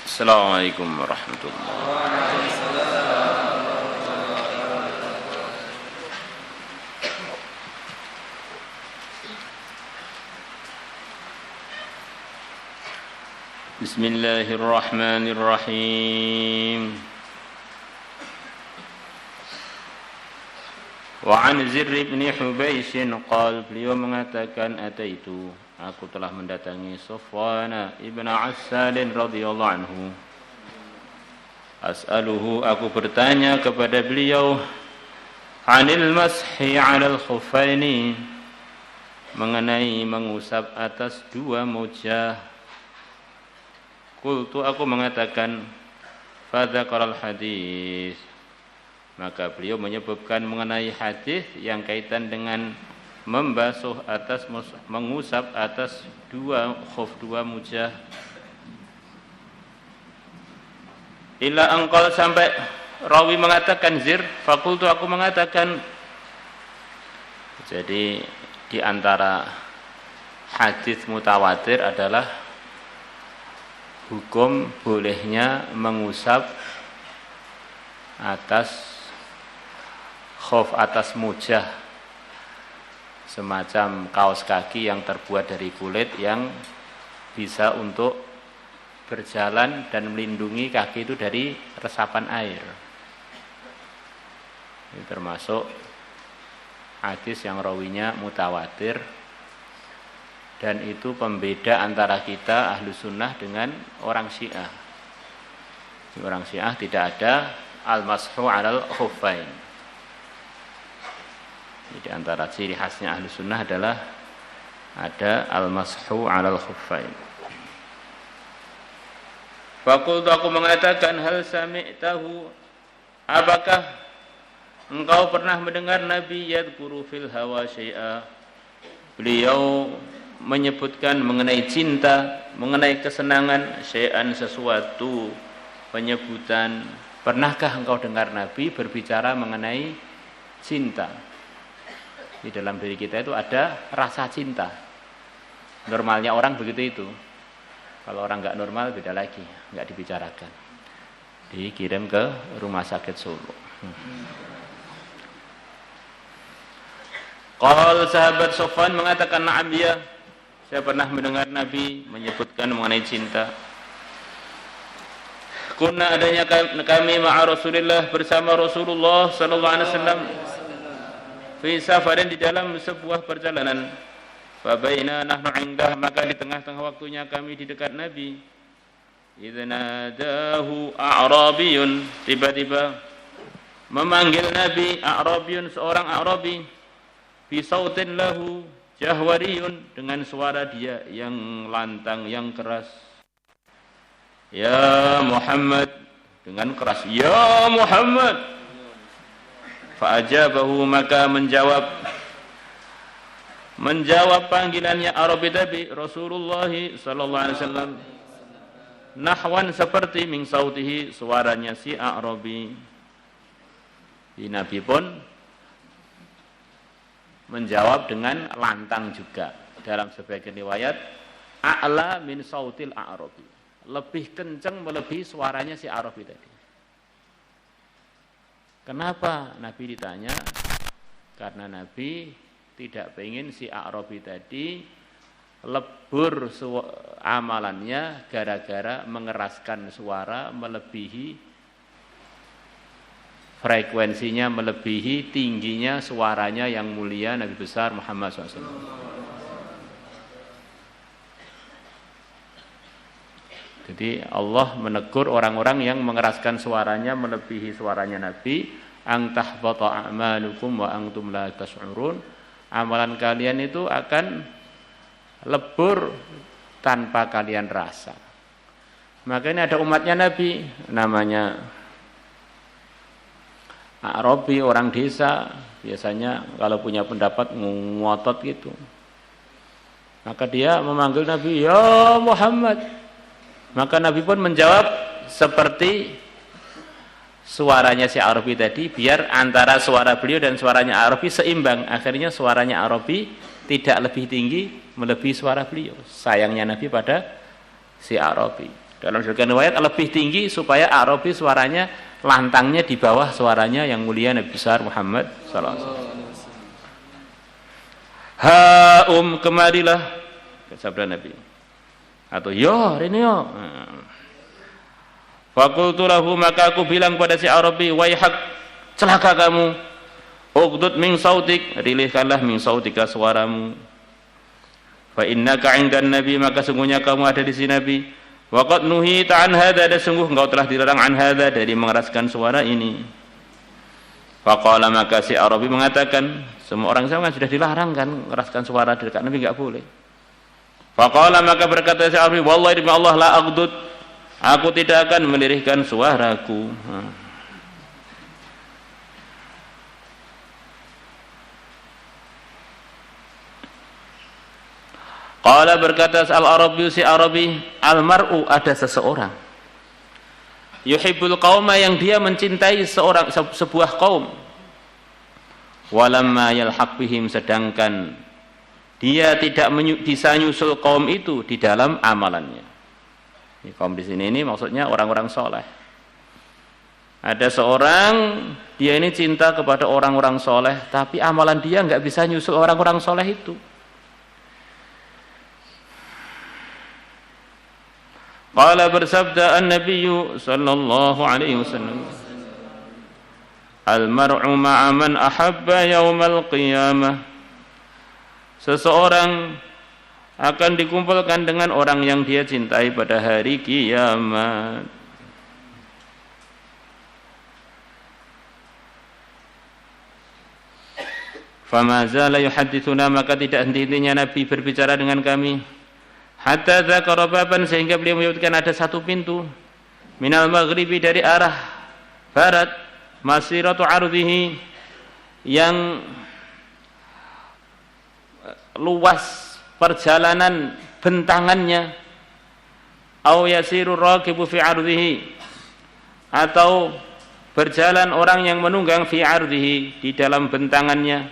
Assalamualaikum warahmatullahi wabarakatuh. Bismillahirrahmanirrahim. Wa an Zirr bin Hubaysh qala, beliau mengatakan, ataitu, aku telah mendatangi Safwan ibn Assal radhiyallahu anhu. As'aluhu, aku bertanya kepada beliau, anil mashi 'alal khuffaini, mengenai mengusap atas dua mojah. Qultu, aku mengatakan, fadzakaral hadis, maka beliau menyebutkan mengenai hadis yang kaitan dengan membasuh atas, mengusap atas dua khuf, dua mojah. Ila angkal, sampai rawi mengatakan Zir, fakultu, aku mengatakan. Jadi di antara hadis mutawatir adalah hukum bolehnya mengusap atas khuf, atas mojah, semacam kaos kaki yang terbuat dari kulit yang bisa untuk berjalan dan melindungi kaki itu dari resapan air. Ini termasuk hadis yang rawinya mutawatir, dan itu pembeda antara kita ahlu sunnah dengan orang syiah. Di orang syiah tidak ada al-mashu 'alal khuffain. Jadi antara ciri khasnya ahlu sunnah adalah ada al-mashu 'alal khuffain. Fakultu, aku mengatakan, hal sami'tahu, apakah engkau pernah mendengar Nabi yadhkuru fil hawa syai'a, beliau menyebutkan mengenai cinta, mengenai kesenangan, syai'an, sesuatu, penyebutan. Pernahkah engkau dengar Nabi berbicara mengenai cinta? Di dalam diri kita itu ada rasa cinta. Normalnya orang begitu itu. Kalau orang enggak normal beda lagi, enggak dibicarakan. Dikirim ke rumah sakit Solo. Qal, sahabat Safwan mengatakan, na'am ya, saya pernah mendengar Nabi menyebutkan mengenai cinta. Kunna, adanya kami ma'a Rasulillah, bersama Rasulullah sallallahu alaihi wasallam, fi safarin, di dalam sebuah perjalanan. Fa baina nahnu 'indah, maka di tengah-tengah waktunya kami di dekat Nabi. Idza nadahu a'rabiyun, tiba-tiba memanggil Nabi a'rabiyun, seorang A'rabi, bi sautin lahu jahwariyun, dengan suara dia yang lantang, yang keras. Ya Muhammad, dengan keras, ya Muhammad. Fa'ajabahu, maka menjawab panggilannya Arabi tadi Rasulullah sallallahu alaihi wasallam, nahwan, seperti min sautihi, suaranya si Arabi. Nabi pun menjawab dengan lantang juga. Dalam sebagian riwayat, a'la min sautil a'rabi, lebih kencang melebihi suaranya si Arabi tadi. Kenapa Nabi ditanya? Karena Nabi tidak pengen si A'rabi tadi lebur amalannya gara-gara mengeraskan suara melebihi frekuensinya, melebihi tingginya suaranya yang mulia Nabi besar Muhammad SAW. Jadi Allah menegur orang-orang yang mengeraskan suaranya melebihi suaranya Nabi, ang tahbata a'malukum wa antum la tash'urun, amalan kalian itu akan lebur tanpa kalian rasa. Maka ini ada umatnya Nabi, namanya Arabi, orang desa, biasanya kalau punya pendapat ngotot gitu. Maka dia memanggil Nabi, ya Muhammad. Maka Nabi pun menjawab seperti suaranya si Arabi tadi, biar antara suara beliau dan suaranya Arabi seimbang. Akhirnya suaranya Arabi tidak lebih tinggi melebihi suara beliau. Sayangnya Nabi pada si Arabi. Dalam sebagian riwayat lebih tinggi supaya Arabi suaranya lantangnya di bawah suaranya yang mulia Nabi besar Muhammad sallallahu alaihi wasallam. Kemarilah, sabda Nabi. Atau yo rene yo. Fakultu lahu, maka aku bilang pada si Arabi, waihak, celaka kamu. Ughdud min sautik, rilihkanlah min sautika suaramu. Fa innaka 'indan nabi, maka sungguhnya kamu ada di sisi Nabi. Wa qad nuhita an hadza, dan sungguh engkau telah dilarang an hadza, dari mengeraskan suara ini. Faqala, maka si Arabi mengatakan, semua orang sama kan sudah dilarang kan mengeraskan suara, dekat Nabi enggak boleh. Faqala, maka berkata si Arabi, wallahi demi Allah la aghdud, aku tidak akan melirihkan suaraku. Qala, berkata al-Arabi, si Arabi, al-mar'u, ada seseorang, yuhibbul qauma, yang dia mencintai sebuah kaum, walamma yalhaq bihim, sedangkan dia tidak bisa nyusul kaum itu di dalam amalannya. Ini kaum di sini ini maksudnya orang-orang soleh. Ada seorang, dia ini cinta kepada orang-orang soleh, tapi amalan dia nggak bisa nyusul orang-orang soleh itu. Qala, bersabda an-nabiyyu sallallahu alaihi wasallam, al-mar'u ma'a man ahabba yaumal qiyamah, seseorang akan dikumpulkan dengan orang yang dia cintai pada hari kiamat. Fama zala yuhaddithuna, maka tidak henti-hentinya Nabi berbicara dengan kami, hatta dzakara baban, sehingga beliau menyebutkan ada satu pintu, minal maghribi, dari arah barat, masiratu ardhihi, yang luas perjalanan bentangannya, au yasiru raqibu fi ardhihi, atau berjalan orang yang menunggang fi ardhihi, di dalam bentangannya,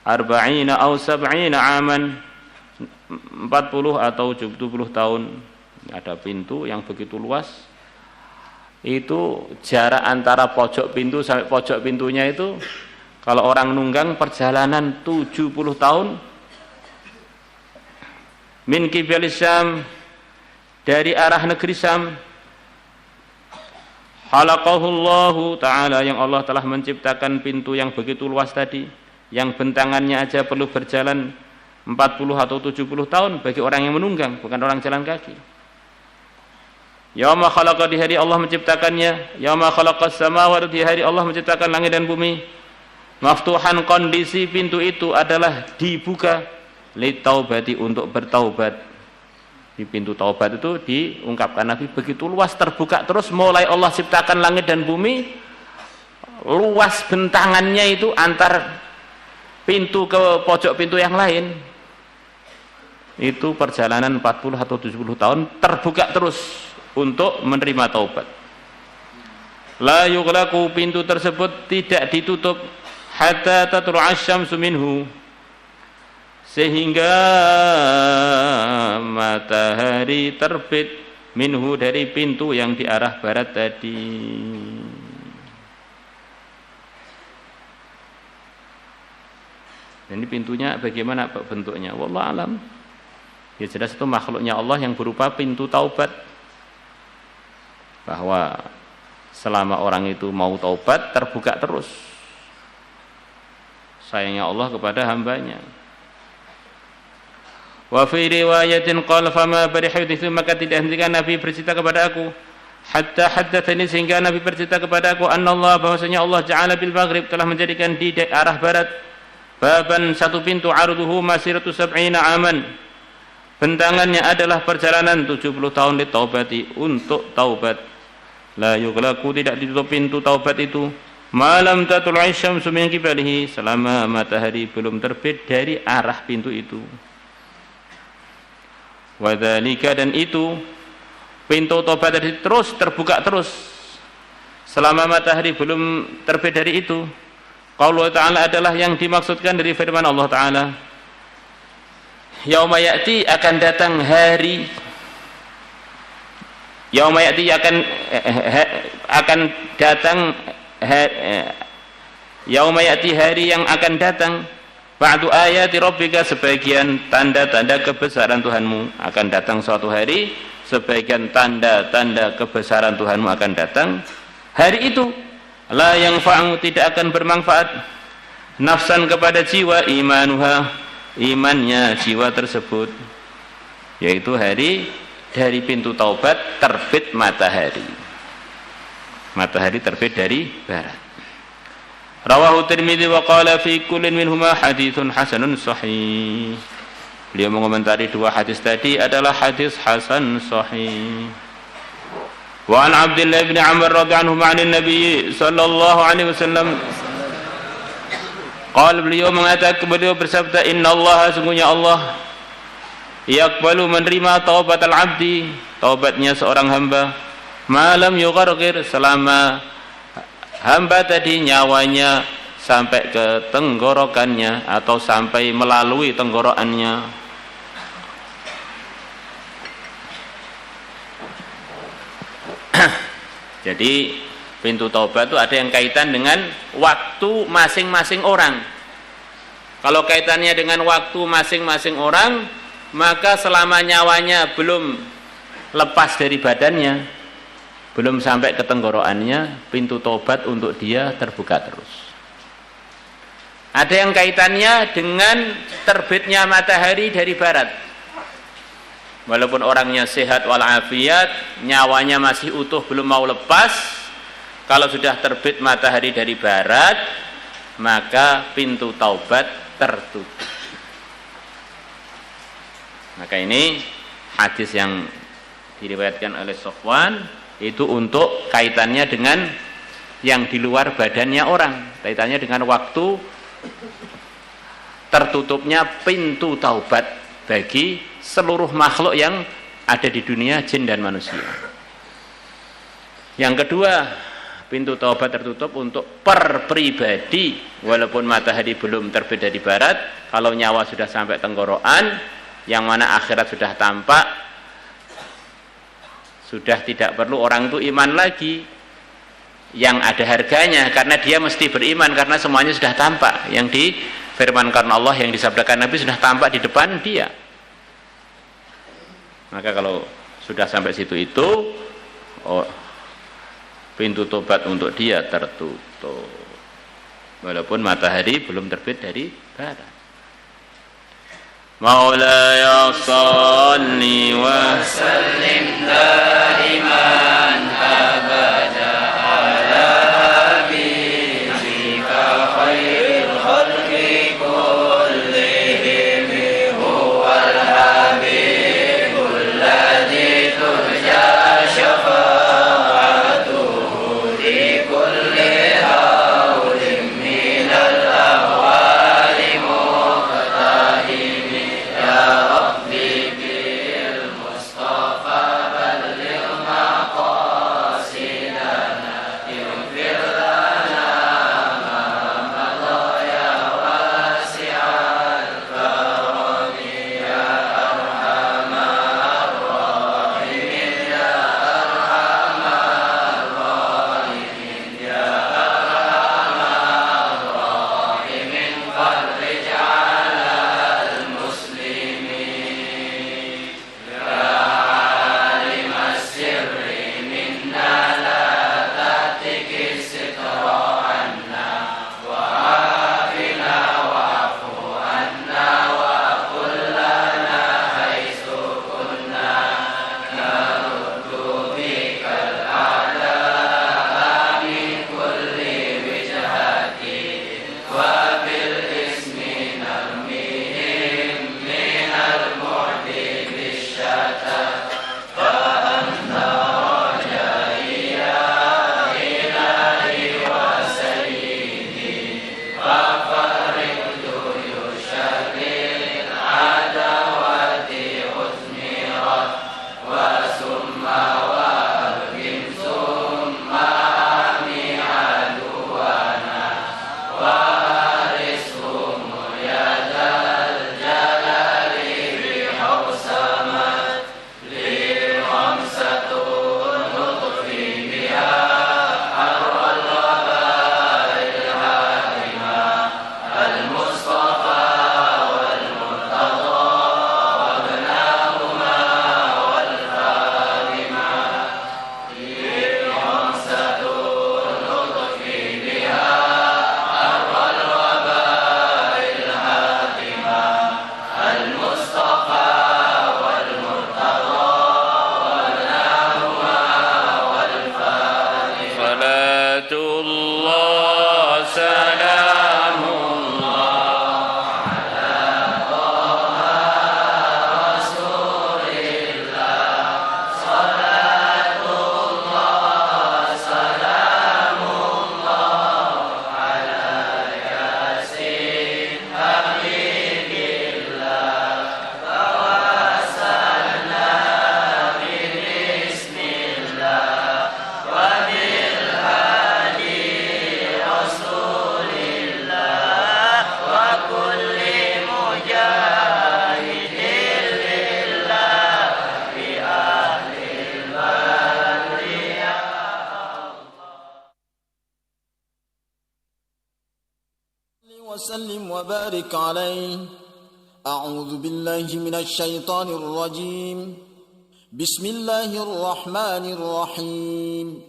arba'ina au sab'ina aman, 40 atau 70 tahun. Ada pintu yang begitu luas, itu jarak antara pojok pintu sampai pojok pintunya itu, kalau orang nunggang perjalanan 70 tahun. Min qibalis Syam, dari arah negeri Syam. Khalaqahullahu ta'ala, yang Allah telah menciptakan pintu yang begitu luas tadi, yang bentangannya aja perlu berjalan 40 atau 70 tahun bagi orang yang menunggang, bukan orang jalan kaki. Yauma khalaqa, di hari Allah menciptakannya. Yauma khalaqas samawati, di hari Allah menciptakan langit dan bumi. Maftuhan, kondisi pintu itu adalah dibuka, litaubati, untuk bertaubat. Di pintu taubat itu diungkapkan Nabi begitu luas, terbuka terus, mulai Allah ciptakan langit dan bumi, luas bentangannya itu antar pintu ke pojok pintu yang lain. Itu perjalanan 40 atau 70 tahun, terbuka terus untuk menerima taubat. La yughlaqu, pintu tersebut tidak ditutup, hatta tatlu'asy syamsu minhu, sehingga matahari terbit, minhu, dari pintu yang di arah barat tadi. Ini pintunya bagaimana bentuknya? Wallahu alam. Ya jelas itu makhluknya Allah yang berupa pintu taubat. Bahwa selama orang itu mau taubat, terbuka terus. Sayangnya Allah kepada hambanya. Wa fi riwayatin qala fama barihaditsu, maka tidak hentikan Nabi bercerita kepada aku, hatta haddatsani, sehingga Nabi bercerita kepada aku, annallah, bahwasanya Allah ja'ala bil maghrib, telah menjadikan di arah barat, baban, satu pintu, arduhu masiratu sab'ina aman, bentangannya adalah perjalanan 70 tahun, litaubati, untuk taubat. La yughlaqu, tidak ditutup pintu taubat itu, malam tatlu'i syamsu min qibalihi, selama matahari belum terbit dari arah pintu itu. Wa dzalika, dan itu pintu taubat tadi terus terbuka terus selama matahari belum terbit dari itu. Qaulullah ta'ala adalah yang dimaksudkan dari firman Allah ta'ala, yauma ya'ti, akan datang hari, Yauma ya'ti akan datang yauma ya'ti hari yang akan datang, ba'du ayati rabbika sebagian tanda-tanda kebesaran Tuhanmu akan datang suatu hari, sebagian tanda-tanda kebesaran Tuhanmu akan datang. Hari itu la yanfa'u tidak akan bermanfaat nafsan kepada jiwa imanuha imannya jiwa tersebut, yaitu hari dari pintu taubat terbit matahari. Matahari terbit dari barat. Rawahu Tirmidzi wa qala fi kullin minhuma haditsun hasanun sahih. Beliau mengomentari dua hadis tadi adalah hadis hasan sahih. Wa an Abdullah bin Amr radhiyallahu anhu 'an Nabi sallallahu alaihi wasallam qala beliau bersabda innallaha sungguhnya Allah yaqbalu menerima taubatal abdi taubatnya seorang hamba malam yugharqir selama hamba tadi nyawanya sampai ke tenggorokannya atau sampai melalui tenggorokannya. Jadi pintu taubat itu ada yang kaitan dengan waktu masing-masing orang. Kalau kaitannya dengan waktu masing-masing orang, maka selama nyawanya belum lepas dari badannya, belum sampai ke tenggorokannya, pintu taubat untuk dia terbuka terus. Ada yang kaitannya dengan terbitnya matahari dari barat. Walaupun orangnya sehat walafiat, nyawanya masih utuh belum mau lepas, kalau sudah terbit matahari dari barat, maka pintu taubat tertutup. Maka ini hadis yang diriwayatkan oleh Sofwan itu untuk kaitannya dengan yang di luar badannya orang, kaitannya dengan waktu tertutupnya pintu taubat bagi seluruh makhluk yang ada di dunia, jin dan manusia. Yang kedua, pintu taubat tertutup untuk per pribadi, walaupun matahari belum terbit dari barat, kalau nyawa sudah sampai tenggorokan, yang mana akhirat sudah tampak, sudah tidak perlu orang itu iman lagi yang ada harganya, karena dia mesti beriman karena semuanya sudah tampak, yang difirmankan Allah, yang disabdakan Nabi sudah tampak di depan dia. Maka kalau sudah sampai situ itu pintu tobat untuk dia tertutup walaupun matahari belum terbit dari barat. Maulaya salli wa sallim daiman abada ala habibika khairil khalqi kullihim huwal habibul ladzi turja syafa'atuhu li kulli hawlin minal ahwali muqtahim. وسلم وبارك عليه. أعوذ بالله من الشيطان الرجيم. بسم الله الرحمن الرحيم.